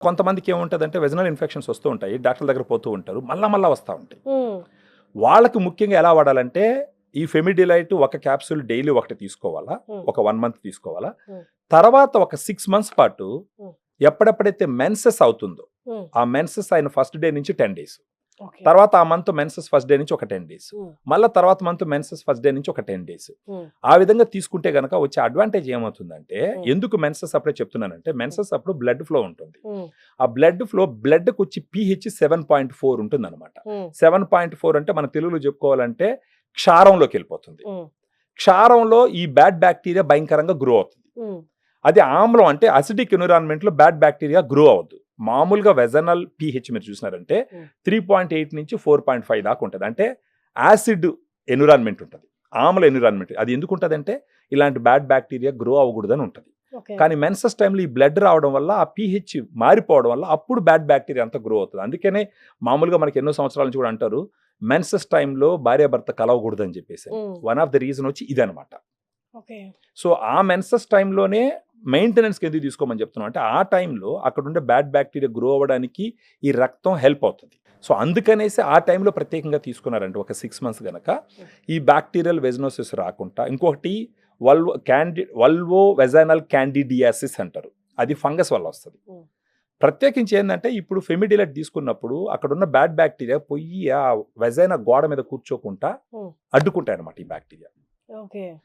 కొంతమందికి ఏముంటుందంటే vaginal infections వస్తూ ఉంటాయి, డాక్టర్ దగ్గర పోతూ ఉంటారు, మళ్ళా వస్తూ ఉంటాయి. వాళ్ళకి ముఖ్యంగా ఎలా వాడాలంటే ఈ ఫెమిడిలైట్ ఒక క్యాప్సూల్ డైలీ ఒకటి తీసుకోవాలా, ఒక 1 మంత్ తీసుకోవాలా. తర్వాత ఒక 6 మంత్స్ పాటు ఎప్పుడెప్పుడైతే మెన్సెస్ అవుతుందో ఆ మెన్సెస్ అయిన ఫస్ట్ డే నుంచి 10 డేస్, తర్వాత ఆ మంత్ మెన్సెస్ ఫస్ట్ డే నుంచి ఒక 10 డేస్, మళ్ళీ తర్వాత మంత్ మెన్సెస్ ఫస్ట్ డే నుంచి ఒక 10 డేస్. ఆ విధంగా తీసుకుంటే గనక వచ్చే అడ్వాంటేజ్ ఏమవుతుందంటే, ఎందుకు మెన్సెస్ అప్పుడే చెప్తున్నానంటే, మెన్సెస్ అప్పుడు బ్లడ్ ఫ్లో ఉంటుంది. ఆ బ్లడ్ ఫ్లో బ్లడ్కి వచ్చి pH 7.4 ఉంటుంది అనమాట. 7.4 అంటే మన తెలుగులో చెప్పుకోవాలంటే క్షారంలోకి వెళ్ళిపోతుంది. క్షారంలో ఈ బ్యాడ్ బ్యాక్టీరియా భయంకరంగా గ్రో అవుతుంది. అది ఆమ్లం అంటే అసిడిక్ ఎన్విరాన్మెంట్ లో బ్యాడ్ బ్యాక్టీరియా గ్రో అవ్వద్దు. మామూలుగా వెజనల్ pH మీరు చూసినారంటే 3.8 నుంచి 4.5 దాకా ఉంటుంది. అంటే యాసిడ్ ఎన్విరాన్మెంట్ ఉంటుంది, ఆమ్ల ఎన్విరాన్మెంట్. అది ఎందుకు ఉంటుంది అంటే ఇలాంటి బ్యాడ్ బ్యాక్టీరియా గ్రో అవ్వకూడదని ఉంటుంది. కానీ మెన్సెస్ టైంలో ఈ బ్లడ్ రావడం వల్ల ఆ pH మారిపోవడం వల్ల అప్పుడు బ్యాడ్ బ్యాక్టీరియా అంతా గ్రో అవుతుంది. అందుకనే మామూలుగా మనకి ఎన్నో సంవత్సరాల నుంచి కూడా అంటారు మెన్సెస్ టైంలో భార్యాభర్త కలవకూడదు అని చెప్పేసి. వన్ ఆఫ్ ద రీజన్ వచ్చి ఇదనమాట. సో ఆ మెన్సెస్ టైంలోనే మెయింటెనెన్స్కి ఎందుకు తీసుకోమని చెప్తున్నాం అంటే, ఆ టైంలో అక్కడ ఉండే బ్యాడ్ బ్యాక్టీరియా గ్రో అవ్వడానికి ఈ రక్తం హెల్ప్ అవుతుంది. సో అందుకనేసి ఆ టైంలో ప్రత్యేకంగా తీసుకున్నారంటే ఒక 6 మంత్స్ కనుక ఈ బ్యాక్టీరియల్ వెజనోసిస్ రాకుండా. ఇంకొకటి వల్వో వెజైనల్ క్యాండిడియాసిస్ అంటారు, అది ఫంగస్ వల్ల వస్తుంది. ప్రత్యేకించి ఏంటంటే ఇప్పుడు ఫెమిడిలైట్ తీసుకున్నప్పుడు అక్కడ ఉన్న బ్యాడ్ బ్యాక్టీరియా పోయి ఆ వెజైనా గోడ మీద కూర్చోకుండా అడ్డుకుంటాయి అనమాట ఈ బ్యాక్టీరియా.